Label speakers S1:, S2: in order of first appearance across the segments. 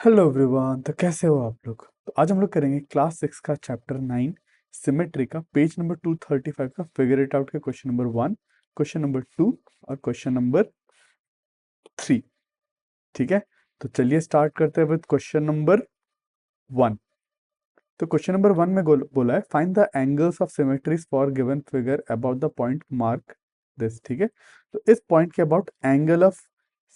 S1: Hello everyone. तो कैसे हो आप लोग? तो आज हम लोग करेंगे क्लास 6 का चैप्टर 9 सिमेट्री का पेज नंबर 235 का फिगर इट आउट के क्वेश्चन नंबर 1, क्वेश्चन नंबर 2 और क्वेश्चन नंबर 3। ठीक है, तो चलिए स्टार्ट करते हैं विद क्वेश्चन नंबर 1। तो क्वेश्चन नंबर 1 में बोला है find the angles of symmetries for given figure about the point mark this. ठीक है, तो इस पॉइंट के अबाउट एंगल ऑफ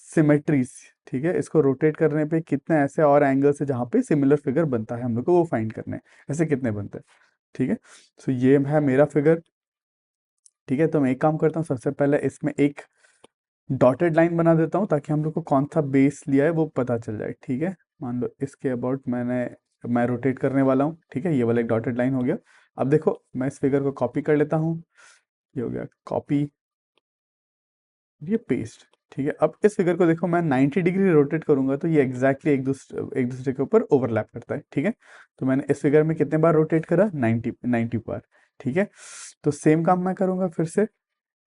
S1: सिमेट्रीज, ठीक है, इसको रोटेट करने पे कितने ऐसे और एंगल्स है जहाँ पे सिमिलर फिगर बनता है, हम लोग को वो फाइंड करना है। ऐसे कितने बनते हैं? ठीक है, तो ये है मेरा फिगर। ठीक है, तो मैं एक काम करता हूँ, सबसे पहले इसमें एक डॉटेड लाइन बना देता हूँ ताकि हम लोग को कौन सा बेस लिया है वो पता चल जाए। ठीक है, मान लो इसके अबाउट मैं रोटेट करने वाला हूँ। ठीक है, ये वाला एक डॉटेड लाइन हो गया। अब देखो, मैं इस फिगर को कॉपी कर लेता हूँ। ये हो गया कॉपी, ये पेस्ट। ठीक है, अब इस फिगर को देखो, मैं 90 डिग्री रोटेट करूंगा तो ये एग्जैक्टली एक दूसरे के ऊपर ओवरलैप करता है। ठीक है, तो मैंने इस फिगर में कितने बार रोटेट करा? 90 बार। ठीक है, तो सेम काम मैं करूंगा फिर से।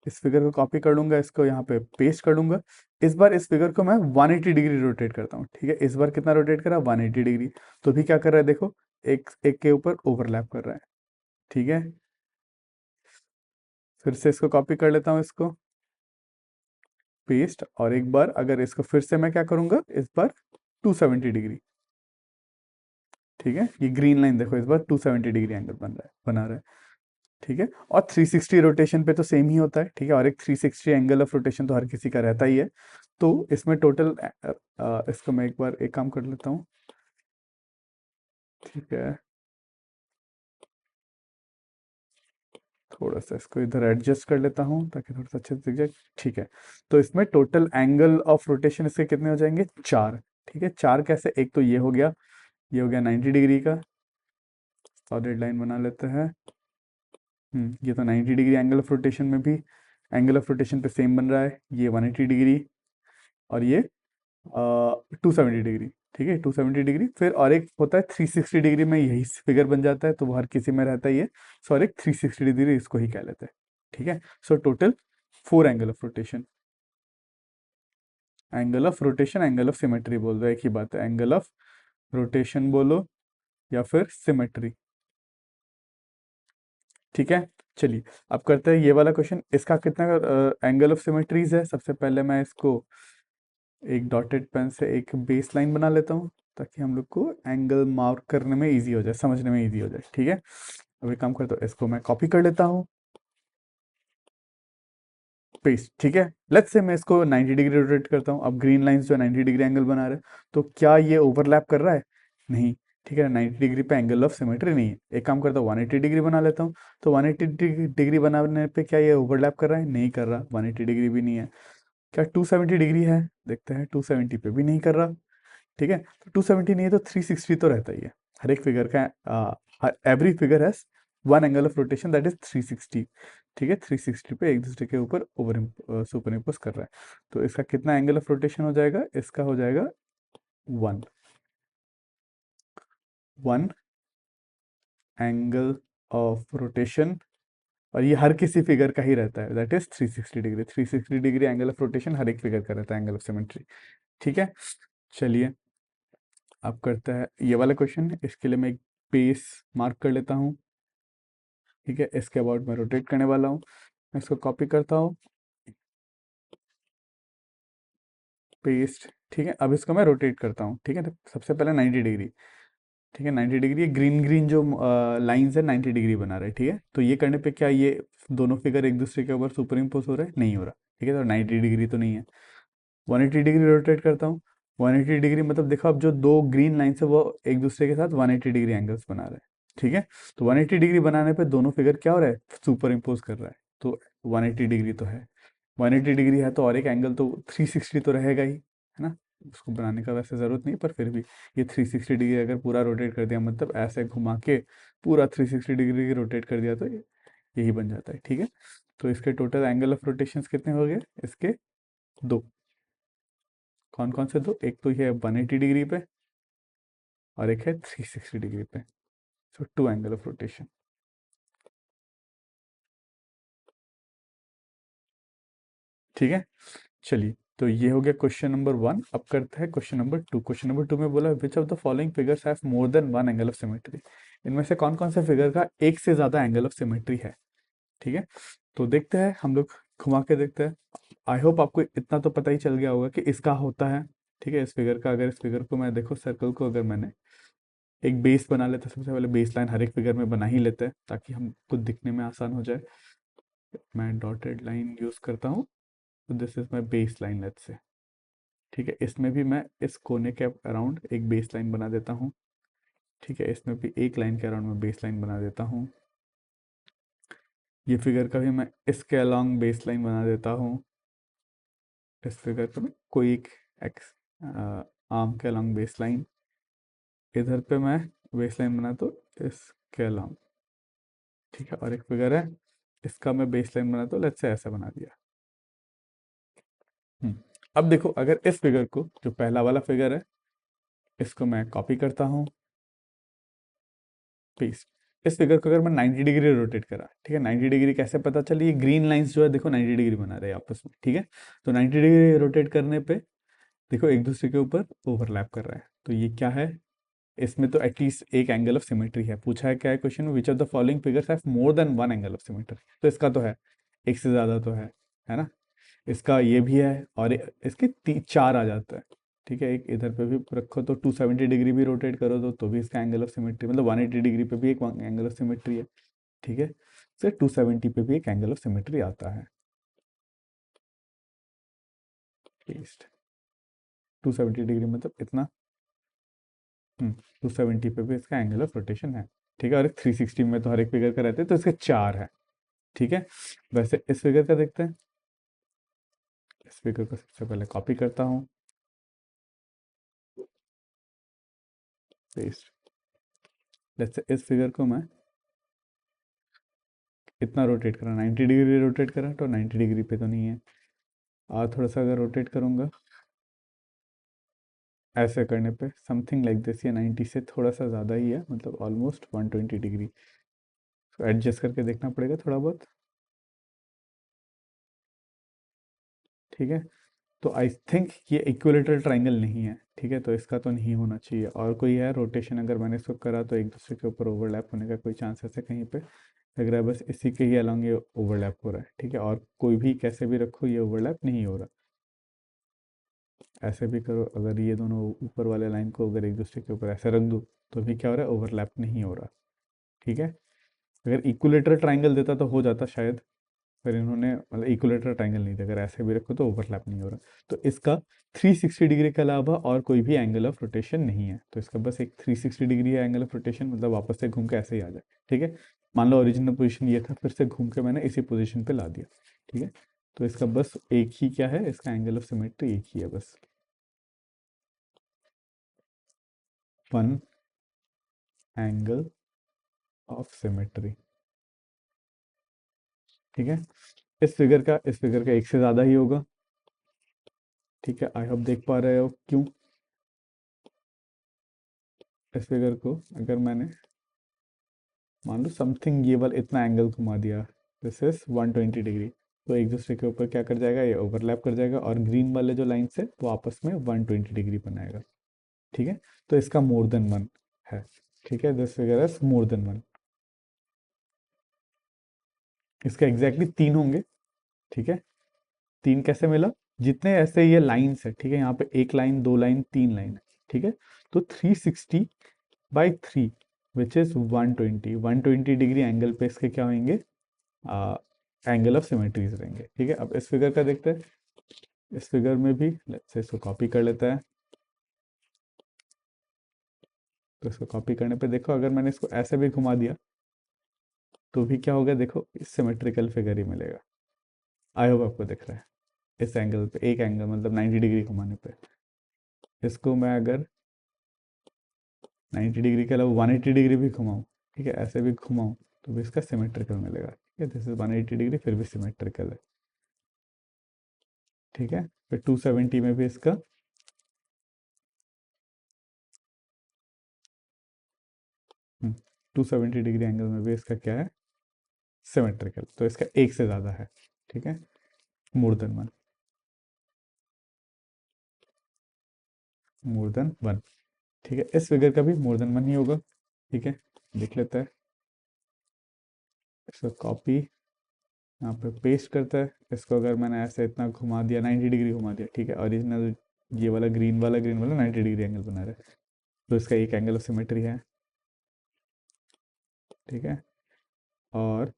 S1: इस फिगर को कॉपी कर लूंगा, इसको यहाँ पे पेस्ट कर लूंगा। इस बार इस फिगर को मैं 180 डिग्री रोटेट करता हूँ। ठीक है, इस बार कितना रोटेट करा? 180 डिग्री। तो भी क्या कर रहा है देखो, एक एक के ऊपर ओवरलैप कर रहा है। ठीक है, फिर से इसको कॉपी कर लेता हूँ, इसको पेस्ट, और एक बार अगर इसको फिर से मैं क्या करूंगा, इस बार 270 डिग्री। ठीक है, ये ग्रीन लाइन देखो, इस बार 270 डिग्री एंगल बना रहा है। ठीक है, और 360 रोटेशन पे तो सेम ही होता है। ठीक है, और एक 360 एंगल ऑफ रोटेशन तो हर किसी का रहता ही है। तो इसमें टोटल इसको मैं एक बार एक काम कर लेता हूँ। ठीक है, थोड़ा सा इसको इधर एडजस्ट कर लेता हूँ ताकि थोड़ा सा अच्छे से दिख जाए। ठीक है, तो इसमें टोटल एंगल ऑफ रोटेशन इसके कितने हो जाएंगे? 4। ठीक है, 4 कैसे? एक तो ये हो गया, ये हो गया 90 डिग्री का। सॉलिड लाइन बना लेते हैं। ये तो 90 डिग्री एंगल ऑफ रोटेशन में भी एंगल ऑफ रोटेशन पे सेम बन रहा है, ये 180 डिग्री और ये 270 डिग्री। ठीक है, 270 डिग्री। फिर और एक होता है 360 डिग्री में, यही फिगर बन जाता है, तो वो हर किसी में रहता ही है। सो और एक 360 डिग्री, इसको ही कह लेते हैं। ठीक है, so total 4 angle of rotation. Angle of rotation, angle of symmetry बोल दो, एक ही बात है। एंगल ऑफ रोटेशन बोलो या फिर सिमेट्री। ठीक है, चलिए अब करते हैं ये वाला क्वेश्चन। इसका कितना एंगल ऑफ सिमेट्रीज है? सबसे पहले मैं इसको एक डॉटेड पेन से एक बेस लाइन बना लेता हूँ ताकि हम लोग को एंगल मार्क करने में इजी हो जाए, समझने में इजी हो जाए। ठीक है, अब एक काम करता हूँ, इसको मैं कॉपी कर लेता हूँ, पेस्ट। ठीक है, लेट्स से मैं इसको 90 डिग्री रोटेट करता हूँ। अब ग्रीन लाइंस जो 90 डिग्री एंगल बना रहे हैं, तो क्या ये ओवरलैप कर रहा है? नहीं। ठीक है, 90 डिग्री पे एंगल ऑफ सिमेट्री नहीं है। एक काम करता हूँ, 180 डिग्री बना लेता हूँ। तो 180 डिग्री बनाने पे क्या ये ओवरलैप कर रहा है? नहीं कर रहा। 180 डिग्री भी नहीं है। क्या 270 डिग्री है? देखते हैं, 270 पे भी नहीं कर रहा। ठीक है, तो 270 नहीं है तो 360 तो रहता ही है। हर एक फिगर का every figure has one angle of rotation that is 360। ठीक है, 360 पे एक दूसरे के ऊपर ओवर सुपर इम्पोज कर रहा है। तो इसका कितना एंगल ऑफ रोटेशन हो जाएगा? इसका हो जाएगा 1 1 एंगल ऑफ रोटेशन। और ये हर किसी फिगर का ही रहता है, that is 360 degree. 360 degree angle of rotation हर एक फिगर का रहता है, एंगल ऑफ सिमेट्री। ठीक है, चलिए अब करते हैं ये वाला क्वेश्चन। इसके लिए मैं एक बेस मार्क कर लेता हूँ। ठीक है, इसके अबाउट मैं रोटेट करने वाला हूँ। मैं इसको कॉपी करता हूँ, पेस्ट। ठीक है, अब इसको मैं रोटेट करता हूँ। ठीक है, तो सबसे पहले 90 डिग्री। ठीक है, 90 डिग्री, ये ग्रीन ग्रीन जो लाइंस है 90 डिग्री बना रहे हैं। ठीक है, तो ये करने पे क्या ये दोनों फिगर एक दूसरे के ऊपर सुपर इम्पोज हो रहे हैं? नहीं हो रहा। ठीक है, तो 90 डिग्री तो नहीं है। 180 डिग्री रोटेट करता हूँ। 180 डिग्री मतलब देखो, अब जो दो ग्रीन लाइन्स है वो एक दूसरे के साथ 180 डिग्री एंगल्स बना रहे हैं। ठीक है, तो 180 डिग्री बनाने पे दोनों फिगर क्या हो रहा है? सुपर इम्पोज कर रहा है। तो 180 डिग्री तो है, 180 डिग्री है तो और एक एंगल तो 360 तो रहेगा ही, है ना। उसको बनाने का वैसे ज़रूरत नहीं, पर फिर भी ये 360 डिग्री अगर पूरा रोटेट कर दिया, मतलब ऐसे घुमा के पूरा 360 डिग्री रोटेट कर दिया, तो यही बन जाता है। ठीक है, तो इसके टोटल एंगल ऑफ रोटेशंस कितने हो गए? इसके दो। कौन कौन से दो? एक तो ये 180 डिग्री पे और एक है 360 डिग्री पे। सो 2 एंगल ऑफ रोटेशन। ठीक है, चलिए तो ये हो गया क्वेश्चन नंबर 1। अब करते हैं क्वेश्चन नंबर 2। क्वेश्चन नंबर 2 में बोला which of the following figures have more than one angle of symmetry. इनमें से कौन कौन से फिगर का एक से ज्यादा एंगल ऑफ सिमेट्री है। ठीक है, तो देखते हैं हम लोग, घुमा के देखते हैं। आई होप आपको इतना तो पता ही चल गया होगा कि इसका होता है। ठीक है, इस फिगर का, अगर इस फिगर को मैं देखो, सर्कल को अगर मैंने एक बेस बना लेते हैं, सबसे पहले बेस लाइन हर एक फिगर में बना ही लेते हैं ताकि हमको दिखने में आसान हो जाए। मैं डॉटेड लाइन यूज करता हूँ, तो this is my base line let's say. ठीक है, इसमें भी मैं इस कोने के अराउंड एक बेस लाइन बना देता हूँ। ठीक है, इसमें भी एक लाइन के अराउंड में बेस लाइन बना देता हूँ। ये फिगर का भी मैं इसके अलॉन्ग बेस लाइन बना देता हूँ। इस फिगर का भी कोई एक एक्स आर्म के अलॉन्ग बेस लाइन, इधर पे मैं बेस लाइन बना तो इसके अलॉन्ग। ठीक है, और एक फिगर है, इसका मैं बेस लाइन बना तो लेट्स से ऐसा बना दिया। अब देखो, अगर इस फिगर को, जो पहला वाला फिगर है, इसको मैं कॉपी करता हूँ, पेस्ट। इस फिगर को अगर मैं 90 डिग्री रोटेट करा, ठीक है, 90 डिग्री कैसे पता चली, ये ग्रीन लाइंस जो है देखो 90 डिग्री बना रहे हैं आपस में। ठीक है, तो 90 डिग्री रोटेट करने पे देखो एक दूसरे के ऊपर ओवरलैप कर रहा है, तो ये क्या है, इसमें तो एटलीस्ट एक एंगल ऑफ सिमेट्री है। पूछा है क्या है क्वेश्चन में, which of the following figures have more than one angle of symmetry, तो इसका तो है, एक से ज्यादा तो है ना। इसका ये भी है, और इसके चार आ जाता है। ठीक है, एक इधर पे भी रखो तो 270 डिग्री भी रोटेट करो तो भी इसका एंगल ऑफ सिमेट्री, मतलब 180 डिग्री पे भी एक एंगल ऑफ सिमेट्री है। ठीक है, फिर 270 पे भी एक एंगल ऑफ सिमेट्री आता है। 270 डिग्री मतलब इतना, 270 पे भी इसका एंगल ऑफ रोटेशन है। ठीक है, और 360 में तो हर एक फिगर का रहते हैं, तो इसके चार है। ठीक है, वैसे इस फिगर का देखते हैं। इस फिगर को सबसे पहले कॉपी करता हूँ, पेस्ट। जैसे इस फिगर को मैं इतना रोटेट करा, 90 डिग्री रोटेट करा, तो 90 डिग्री पे तो नहीं है। और थोड़ा सा अगर रोटेट करूँगा, ऐसे करने पे समथिंग लाइक दिस, ये 90 से थोड़ा सा ज़्यादा ही है, मतलब ऑलमोस्ट 120 डिग्री। तो एडजस्ट करके देखना पड़ेगा थोड़ा बहुत। ठीक है, तो आई थिंक ये इक्विलेटरल ट्राइंगल नहीं है। ठीक है, तो इसका तो नहीं होना चाहिए। और कोई है रोटेशन, अगर मैंने इसको करा तो एक दूसरे के ऊपर ओवरलैप होने का कोई चांसेस है कहीं पे, लग रहा है बस इसी के ही अलॉन्ग ये ओवरलैप हो रहा है। ठीक है, और कोई भी कैसे भी रखो ये ओवरलैप नहीं हो रहा। ऐसे भी करो, अगर ये दोनों ऊपर वाले लाइन को अगर एक दूसरे के ऊपर ऐसे रख दो तो भी क्या हो रहा है, ओवरलैप नहीं हो रहा। ठीक है, अगर इक्विलेटरल ट्राइंगल देता तो हो जाता शायद, पर इन्होंने मतलब इक्विलेटरल ट्राइंगल नहीं दिया, अगर ऐसे भी रखो तो ओवरलैप नहीं हो रहा। तो इसका 360 डिग्री के अलावा और कोई भी एंगल ऑफ रोटेशन नहीं है, तो इसका बस एक 360 डिग्री है एंगल ऑफ रोटेशन, मतलब वापस से घूम के ऐसे ही आ जाए। ठीक है, मान लो ओरिजिनल पोजीशन ये था, फिर से घूम के मैंने इसी पोजीशन पे ला दिया। ठीक है, तो इसका बस एक ही क्या है, इसका एंगल ऑफ सिमेट्री एक ही है, बस वन एंगल ऑफ सिमेट्री। ठीक है, इस फिगर का एक से ज़्यादा ही होगा। ठीक है, आई होप देख पा रहे हो क्यों। इस फिगर को अगर मैंने मान लो समथिंग ये वाला इतना एंगल घुमा दिया, दिस इज 120 डिग्री, तो एक दूसरे के ऊपर क्या कर जाएगा, ये ओवरलैप कर जाएगा, और ग्रीन वाले जो लाइन है वो आपस में 120 डिग्री बनाएगा। ठीक है, तो इसका मोर देन वन है। ठीक है, this figure is more than one. इसका एग्जैक्टली तीन होंगे। ठीक है, तीन कैसे मिला, जितने ऐसे ये लाइन्स है, ठीक है, यहाँ पे एक लाइन, दो लाइन, तीन लाइन है। ठीक है, तो 360/3 विच इज 120 डिग्री एंगल पे इसके क्या होंगे, एंगल ऑफ सिमेट्रीज रहेंगे। ठीक है, अब इस फिगर का देखते हैं। इस फिगर में भी लेट्स से इसको कॉपी कर लेता है। तो इसको कॉपी करने पे देखो, अगर मैंने इसको ऐसे भी घुमा दिया तो भी क्या होगा, देखो सिमेट्रिकल फिगर ही मिलेगा। आई होप आपको दिख रहा है, इस एंगल पे एक एंगल मतलब 90 डिग्री घुमाने पे, इसको मैं अगर 90 डिग्री के अलावा 180 डिग्री भी घुमाऊँ, ठीक है, ऐसे भी घुमाऊँ, तो भी इसका सिमेट्रिकल मिलेगा। ठीक है, दिस इज 180 डिग्री, फिर भी सिमेट्रिकल है। ठीक है, फिर 270 में भी इसका 270 डिग्री एंगल में भी इसका क्या है, सिमेट्रिकल, तो इसका एक से ज़्यादा है। ठीक है, more than one. More than one. ठीक है, इस फिगर का भी मोर देन वन ही होगा। ठीक है, देख लेते हैं। इसको कॉपी यहाँ पे पेस्ट करता है। इसको अगर मैंने ऐसे इतना घुमा दिया, 90 डिग्री घुमा दिया, ठीक है, ओरिजिनल ये वाला ग्रीन वाला 90 डिग्री एंगल बना रहा है, तो इसका एक एंगल ऑफ सिमेट्री है। ठीक है, और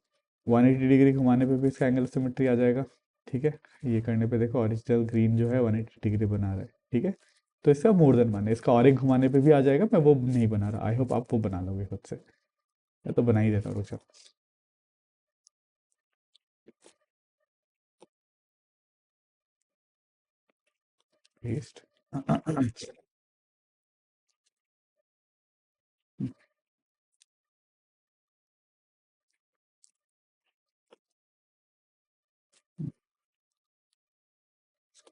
S1: 180 डिग्री घुमाने पे भी इसका एंगल ऑफ सिमेट्री आ जाएगा। ठीक है, ये करने पे देखो ओरिजिनल ग्रीन जो है 180 डिग्री बना रहा है। ठीक है, तो इसका मोर देन वन है। इसका और एक घुमाने पे भी आ जाएगा, मैं वो नहीं बना रहा। आई होप आप वो बना लोगे खुद से, या तो बना ही देता कुछ। पेस्ट।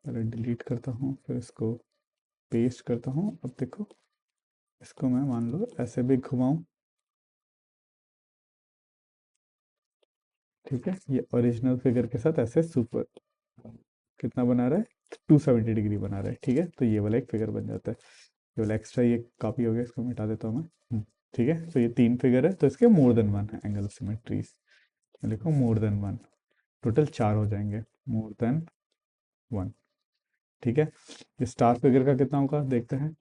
S1: पहले डिलीट करता हूँ, फिर इसको पेस्ट करता हूँ। अब देखो, इसको मैं मान लो ऐसे भी घुमाऊं। ठीक है, ये ओरिजिनल फिगर के साथ ऐसे सुपर कितना बना रहा है, 270 डिग्री बना रहा है। ठीक है, तो ये वाला एक फिगर बन जाता है। ये वाला एक्स्ट्रा ये कॉपी हो गया, इसको मिटा देता हूँ मैं। ठीक है, तो ये तीन फिगर है, तो इसके मोर देन वन है एंगल ऑफ सिमेट्रीज। लिखो मोर देन वन, टोटल चार हो जाएंगे, मोर देन वन। ठीक है, ये स्टार फिगर का कितना होगा देखते हैं।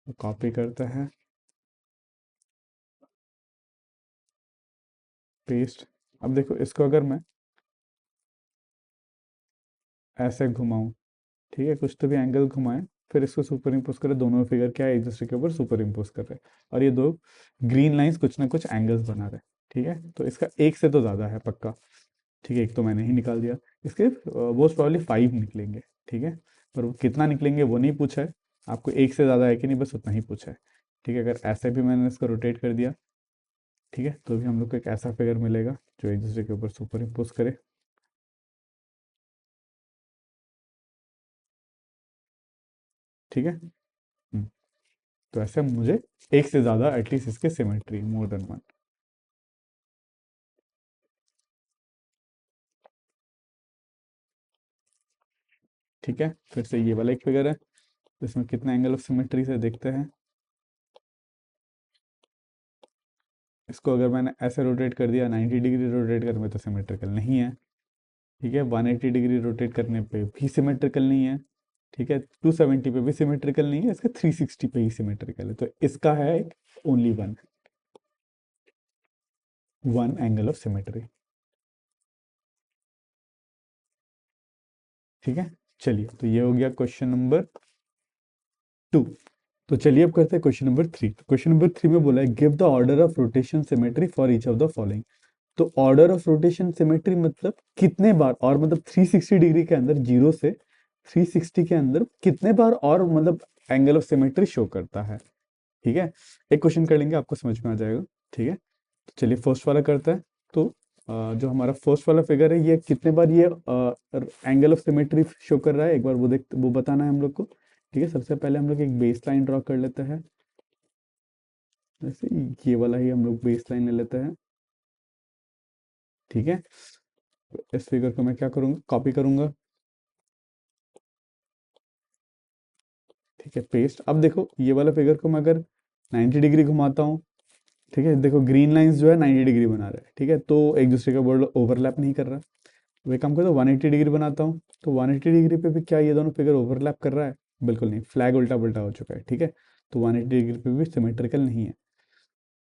S1: तो कॉपी करते हैं, पेस्ट। अब देखो, इसको अगर मैं ऐसे घुमाऊं, ठीक है, कुछ तो भी एंगल घुमाएं, फिर इसको सुपर इम्पोज करें, दोनों फिगर क्या है, एक दूसरे के ऊपर सुपर इम्पोज कर रहे हैं, और ये दो ग्रीन लाइंस कुछ ना कुछ एंगल्स बना रहे हैं। ठीक है, तो इसका एक से तो ज़्यादा है पक्का। ठीक है, एक तो मैंने ही निकाल दिया। इसके मोस्ट प्रॉब्ली 5 निकलेंगे। ठीक है, पर वो कितना निकलेंगे वो नहीं पूछा है आपको, एक से ज़्यादा है कि नहीं, बस उतना ही पूछा है। ठीक है, अगर ऐसे भी मैंने इसको रोटेट कर दिया, ठीक है, तो भी हम लोग को एक ऐसा फिगर मिलेगा जो एक दूसरे के ऊपर सुपर इम्पोज करे। ठीक है। तो ऐसे मुझे एक से ज़्यादा एटलीस्ट इसके सिमेट्री मोर देन वन। ठीक है, फिर से ये वाला एक फिगर है, तो इसमें कितना एंगल ऑफ सिमेट्री से देखते हैं। इसको अगर मैंने ऐसे रोटेट कर दिया, 90 डिग्री रोटेट करने में, तो सिमेट्रिकल नहीं है। ठीक है, 180 डिग्री रोटेट करने पे भी सिमेट्रिकल नहीं है। ठीक है, 270 पे भी सिमेट्रिकल नहीं है, इसका 360 पे ही सिमेट्रिकल है, तो इसका है एक only one, one angle of symmetry. ठीक है, चलिए, तो ये हो गया क्वेश्चन नंबर 2। तो चलिए अब करते हैं क्वेश्चन नंबर 3। तो क्वेश्चन नंबर 3 में बोला है give the order of rotation symmetry for each of the following. तो ऑर्डर ऑफ रोटेशन सिमेट्री मतलब कितने बार, और मतलब 360 डिग्री के अंदर, जीरो से 360 के अंदर कितने बार और मतलब एंगल ऑफ सिमेट्री शो करता है। ठीक है, एक क्वेश्चन कर लेंगे, आपको समझ में आ जाएगा। ठीक है, तो चलिए फर्स्ट वाला करते हैं। तो जो हमारा फर्स्ट वाला फिगर है, ये कितने बार ये एंगल ऑफ सिमेट्री शो कर रहा है, एक बार वो बताना है हम लोग को। ठीक है, सबसे पहले हम लोग एक बेस लाइन ड्रॉ कर लेते हैं। जैसे ये वाला ही हम लोग बेस लाइन ले लेते हैं। ठीक है, तो इस फिगर को मैं क्या करूँगा, कॉपी करूँगा। ठीक है, पेस्ट। अब देखो, ये वाला फिगर को मैं अगर 90 डिग्री घुमाता हूँ, ठीक है, देखो ग्रीन लाइंस जो है 90 डिग्री बना रहा है। ठीक है, तो एक दूसरे का बोर्ड ओवरलैप नहीं कर रहा। तो एक काम करता हूँ, 180 डिग्री बनाता हूँ, तो 180 डिग्री पे भी क्या ये दोनों फिगर ओवरलैप कर रहा है? बिल्कुल नहीं, फ्लैग उल्टा पुल्टा हो चुका है। ठीक है, तो 180 डिग्री पे भी सिमेट्रिकल नहीं है।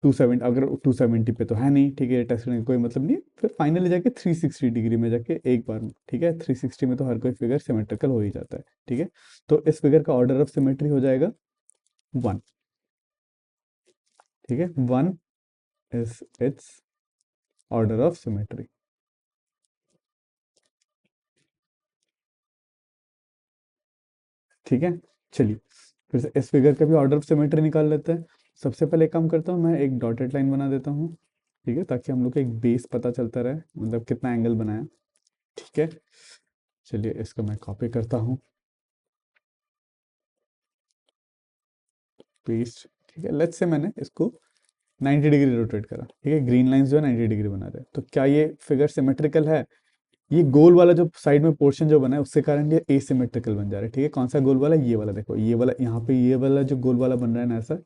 S1: 270, अगर 270 पे तो है नहीं। ठीक है, टेस्ट करने का कोई मतलब नहीं है। फिर फाइनली जाके 360 डिग्री में जाके एक बार में, ठीक है, 360 में तो हर कोई फिगर सिमेट्रिकल हो ही जाता है। ठीक है, तो इस फिगर का ऑर्डर ऑफ सिमेट्री हो जाएगा वन। ठीक है, one is it's order of symmetry. ठीक है, चलिए फिर से इस फिगर का भी ऑर्डर ऑफ सिमेट्री निकाल लेते हैं। सबसे पहले एक काम करता हूँ, मैं एक डॉटेड लाइन बना देता हूँ। ठीक है, ताकि हम लोग को एक बेस पता चलता रहे, मतलब कितना एंगल बनाया। ठीक है, चलिए इसको मैं कॉपी करता हूँ, पेस्ट। ठीक है, लेट्स से मैंने इसको 90 डिग्री रोटेट करा। ठीक है, ग्रीन लाइंस जो है 90 डिग्री बना रहे हैं, तो क्या ये फिगर सिमेट्रिकल है? ये गोल वाला जो साइड में पोर्शन जो बना है उसके कारण ये एसिमेट्रिकल बन जा रहा है। ठीक है, कौन सा गोल वाला? ये वाला। देखो ये वाला, यहाँ पे ये वाला जो गोल वाला बन रहा है ना ऐसा,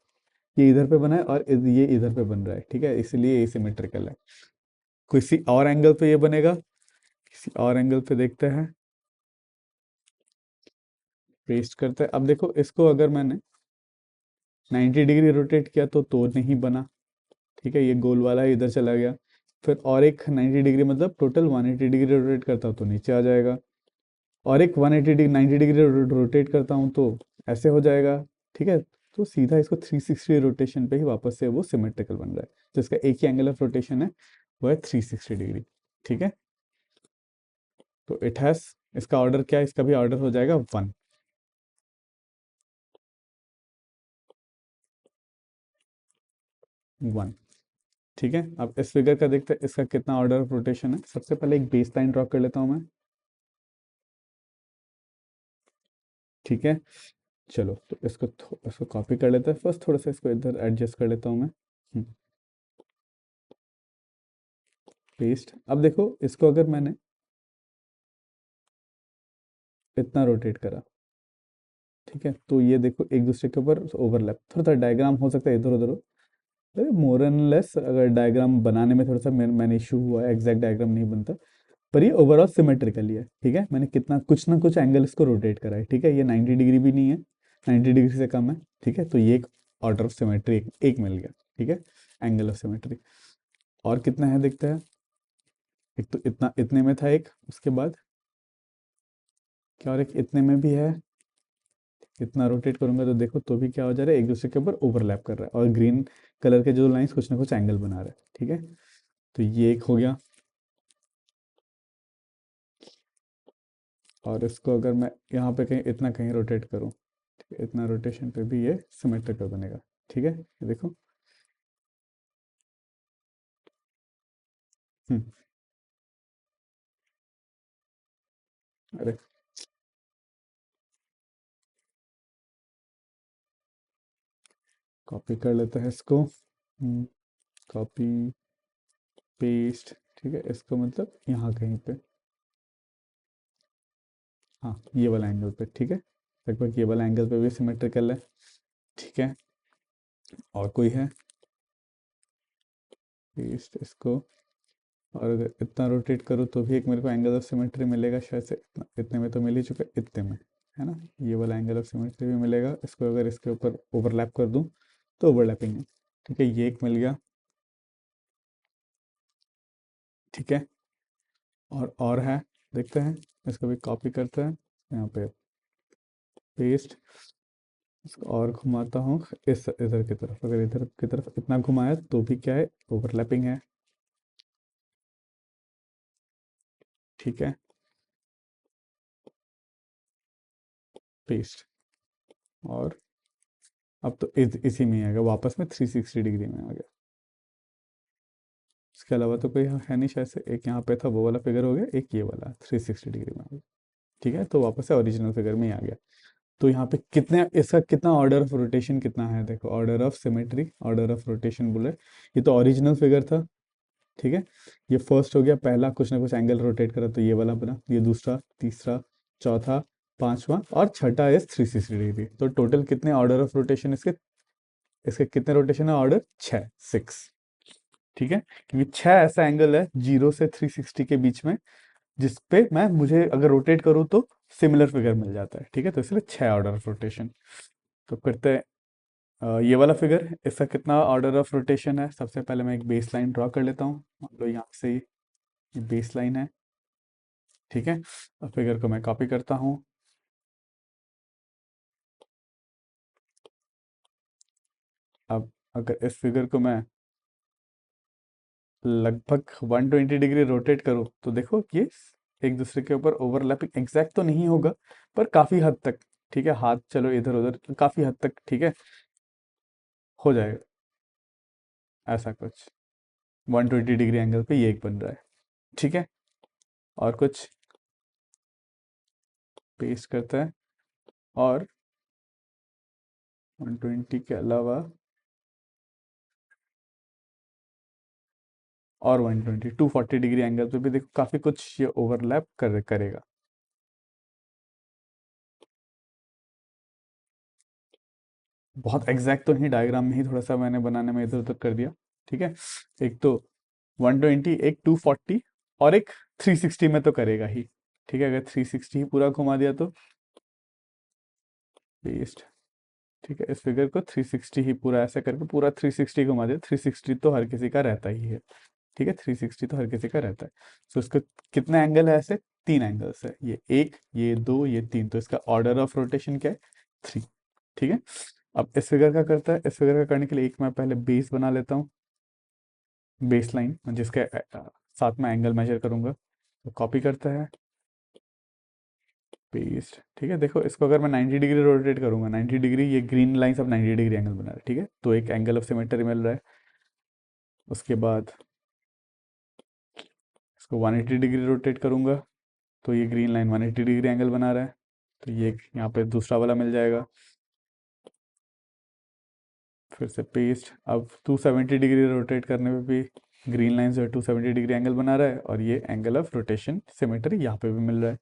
S1: ये इधर पे बना है और ये इधर पे बन रहा है। ठीक है, इसलिए एसिमेट्रिकल है। किसी और एंगल पे ये बनेगा, किसी और एंगल पे देखते हैं। पेस्ट करते हैं। अब देखो इसको अगर मैंने 90 डिग्री रोटेट किया तो नहीं बना। ठीक है, ये गोल वाला इधर चला गया। फिर और एक 90 डिग्री, मतलब टोटल 180 डिग्री रोटेट करता हूँ तो नीचे आ जाएगा। और एक 180 डिग्री 90 डिग्री रोटेट करता हूँ तो ऐसे हो जाएगा। ठीक है, तो सीधा इसको 360 रोटेशन पे ही वापस से वो सिमेट्रिकल बन रहा है। तो इसका एक ही एंगल ऑफ रोटेशन है, वो है 360 डिग्री। ठीक है, तो इट हैज, इसका ऑर्डर क्या है? इसका भी ऑर्डर हो जाएगा 1। 1। ठीक है, अब इस फिगर का देखते हैं इसका कितना ऑर्डर ऑफ रोटेशन है। सबसे पहले एक बेस लाइन ड्रॉ कर लेता हूँ मैं। ठीक है, चलो तो इसको कॉपी कर लेते हैं। फर्स्ट थोड़ा सा इसको इधर एडजस्ट कर लेता हूँ मैं। पेस्ट। अब देखो इसको अगर मैंने इतना रोटेट करा, ठीक है, तो ये देखो एक दूसरे के ऊपर ओवरलैप, थोड़ा सा डायग्राम हो सकता है इधर उधर हो, मोर एंड लेस। अगर डायग्राम बनाने में थोड़ा सा मैंने इशू हुआ है, एग्जैक्ट डायग्राम नहीं बनता, पर ये ओवरऑल सिमेट्रिकली है। ठीक है, मैंने कितना कुछ ना कुछ एंगल इसको रोटेट करा है। ठीक है, ये 90 डिग्री भी नहीं है, 90 डिग्री से कम है। ठीक है, तो ये एक ऑर्डर ऑफ सिमेट्री एक मिल गया। ठीक है, एंगल ऑफ सिमेट्री। और कितना है देखते हैं। एक तो इतना इतने में था एक, उसके बाद क्या, और एक इतने में भी है। इतना रोटेट करूंगा तो देखो तो भी क्या हो जा रहा है, एक दूसरे के ऊपर ओवरलैप कर रहा है, और ग्रीन कलर के जो लाइंस कुछ ना कुछ एंगल बना रहा है। ठीक है, तो ये एक हो गया। और इसको अगर मैं यहाँ पे कहीं इतना कहीं रोटेट करूँ, ठीक है, इतना रोटेशन पे भी ये सिमेट्रिकल बनेगा। ठीक है, ये देखो। हम्म, अरे कॉपी कर लेते हैं इसको। Copy paste. ठीक है, इसको मतलब यहाँ कहीं पे, हाँ ये वाला एंगल पे। ठीक है, लगभग ये वाला एंगल पे भी सिमेट्रिकल है। ठीक है, और कोई है? पेस्ट इसको। और अगर इतना रोटेट करूँ तो भी एक मेरे को एंगल ऑफ सिमेट्री मिलेगा शायद से। इतने में तो मिल ही चुका है, इतने में, है ना। ये वाला एंगल ऑफ सिमेट्री भी मिलेगा। इसको अगर इसके ऊपर ओवरलैप कर दूँ तो ओवरलैपिंग है। ठीक है, ये एक मिल गया। ठीक है, और है, देखते हैं। इसको भी कॉपी करते हैं यहाँ पे, पेस्ट। इसको और घुमाता हूँ इस इधर की तरफ। अगर इधर की तरफ इतना घुमाया तो भी क्या है, ओवरलैपिंग है। ठीक है, पेस्ट। और अब तो इसी में ही आ गया, वापस में 360 डिग्री में आ गया। इसके अलावा तो कोई है नहीं शायद से। एक यहाँ पे था वो वाला फिगर हो गया, एक ये वाला 360 डिग्री में आ गया। ठीक है, तो वापस से ओरिजिनल फिगर में ही आ गया। तो यहाँ पे कितने, इसका कितना ऑर्डर ऑफ रोटेशन कितना है? देखो, order of symmetry, order of rotation बोले, ये तो ओरिजिनल फिगर था। ठीक है, ये फर्स्ट हो गया, पहला कुछ ना कुछ एंगल रोटेट करा तो ये वाला बना, ये दूसरा, तीसरा, चौथा, पांचवा और छठा इज 360 डिग्री। तो टोटल कितने ऑर्डर ऑफ रोटेशन इसके? इसके कितने रोटेशन है? ऑर्डर 6, 6। ठीक है, क्योंकि 6 ऐसा एंगल है 0 से 360 के बीच में, जिस पे मैं, मुझे अगर रोटेट करूँ तो सिमिलर फिगर मिल जाता है। ठीक है, तो इसलिए 6 ऑर्डर ऑफ रोटेशन। तो करते हैं ये वाला फिगर, इसका कितना ऑर्डर ऑफ रोटेशन है। सबसे पहले मैं एक बेस लाइन ड्रॉ कर लेता हूँ। मान लो यहाँ से ये बेस लाइन है। ठीक है, अब फिगर को मैं कॉपी करता हूँ। अब अगर इस फिगर को मैं लगभग 120 डिग्री रोटेट करूँ तो देखो ये एक दूसरे के ऊपर ओवरलैपिंग एग्जैक्ट तो नहीं होगा, पर काफ़ी हद तक। ठीक है, हाथ चलो इधर उधर काफ़ी हद तक, ठीक है, हो जाएगा ऐसा कुछ। 120 डिग्री एंगल पे ये एक बन रहा है। ठीक है, और कुछ पेस्ट करते हैं। और 120 के अलावा और 120 240 डिग्री एंगल पे भी देखो काफी कुछ ये ओवरलैप करेगा। बहुत एग्जैक्ट तो नहीं, डायग्राम में ही थोड़ा सा मैंने बनाने में इधर उधर कर दिया। ठीक है, एक तो 120, एक 240 और एक 360 में तो करेगा ही। ठीक है, अगर 360 ही पूरा घुमा दिया तो पेस्ट। ठीक है, इस फिगर को 360 ही पूरा ऐसे करके पूरा 360 घुमा दिया। 360 तो हर किसी का रहता ही है। ठीक है, 360 तो हर किसी का रहता है। तो इसका कितना एंगल है ऐसे, तीन एंगल्स है, ये एक, ये दो, ये तीन। तो इसका ऑर्डर ऑफ रोटेशन क्या है, थ्री। ठीक है, अब इस फिगर का करता है। इस फिगर का करने के लिए एक मैं पहले बेस बना लेता हूँ, बेस लाइन जिसके साथ में एंगल मेजर करूंगा। तो कॉपी करता है, पेस्ट। ठीक है, देखो इसको अगर मैं 90 डिग्री रोटेट करूंगा, 90 डिग्री, ये ग्रीन लाइन सब 90 डिग्री एंगल बना रहा है। ठीक है, तो एक एंगल ऑफ सिमेट्री मिल रहा है। उसके बाद इसको 180 डिग्री रोटेट करूंगा, तो ये ग्रीन लाइन 180 डिग्री एंगल बना रहा है। तो ये यहाँ पे दूसरा वाला मिल जाएगा। फिर से पेस्ट। अब 270 डिग्री रोटेट करने पे भी ग्रीन लाइन जो है 270 डिग्री एंगल बना रहा है, और ये एंगल ऑफ रोटेशन सिमेट्री यहाँ पे भी मिल रहा है।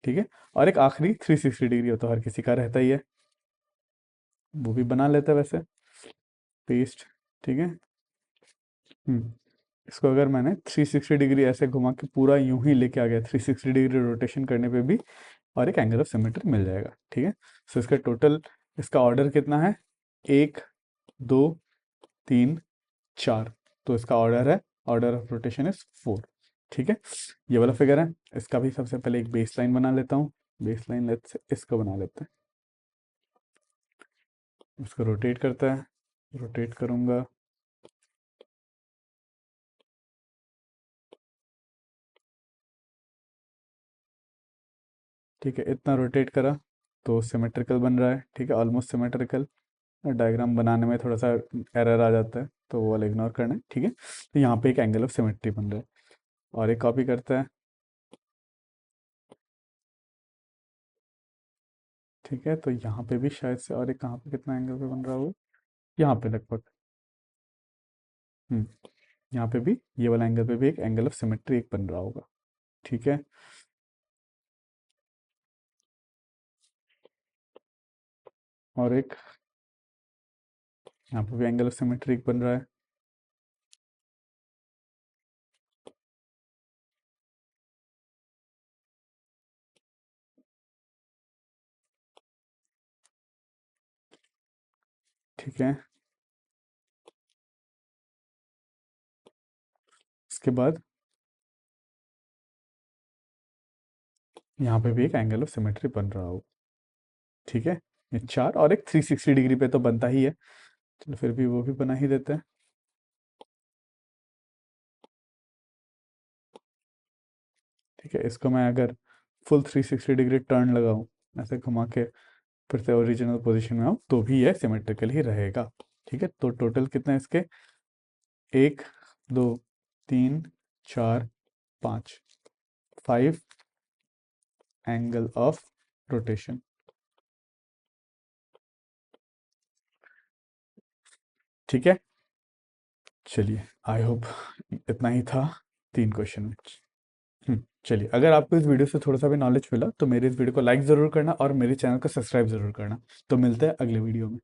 S1: ठीक है, और एक आखिरी 360 डिग्री हो तो हर किसी का रहता ही है, वो भी बना लेता है वैसे। पेस्ट। ठीक है। इसको अगर मैंने 360 डिग्री ऐसे घुमा के पूरा यूं ही लेके आ गया, 360 डिग्री रोटेशन करने पे भी और एक एंगल ऑफ सिमेट्री मिल जाएगा। ठीक है, सो इसका टोटल, इसका ऑर्डर कितना है, एक, दो, तीन, चार। तो इसका ऑर्डर है, order of rotation is four. ठीक है, ये वाला फिगर है। इसका भी सबसे पहले एक बेस लाइन बना लेता हूँ। बेस लाइन लेट्स से इसको बना लेते हैं। इसको रोटेट करता है, रोटेट करूंगा। ठीक है, इतना रोटेट करा तो सिमेट्रिकल बन रहा है। ठीक है, ऑलमोस्ट सिमेट्रिकल। डायग्राम बनाने में थोड़ा सा एरर आ जाता है, तो वो वाला इग्नोर करना है। ठीक है, तो यहाँ पे एक एंगल ऑफ सिमेट्री बन रहा है। और एक कॉपी करता है। ठीक है, तो यहाँ पे भी शायद से, और एक कहाँ पे कितना एंगल पे बन रहा होगा, यहाँ पे लगभग। हम्म, यहाँ पे भी ये वाला एंगल पे भी एक एंगल ऑफ सिमेट्री एक बन रहा होगा। ठीक है, और एक यहाँ पे भी एंगल ऑफ सिमेट्री एक बन रहा है। ठीक है, इसके बाद यहाँ पे भी एक एंगल ऑफ सिमेट्री बन रहा होगा। ठीक है, ये चार, और एक 360 डिग्री पे तो बनता ही है। चलो फिर भी वो भी बना ही देते हैं। ठीक है, इसको मैं अगर फुल 360 डिग्री टर्न लगाऊं, ऐसे घुमा के फिर से ओरिजिनल पोजीशन में आऊँ, तो भी यह सिमेट्रिकल ही रहेगा। ठीक है, तो टोटल कितने हैं इसके, एक, दो, तीन, चार, पाँच, फाइव एंगल ऑफ रोटेशन। ठीक है, चलिए, आई होप इतना ही था, तीन क्वेश्चन में। चलिए, अगर आपको इस वीडियो से थोड़ा सा भी नॉलेज मिला तो मेरे इस वीडियो को लाइक ज़रूर करना और मेरे चैनल को सब्सक्राइब ज़रूर करना। तो मिलते हैं अगले वीडियो में।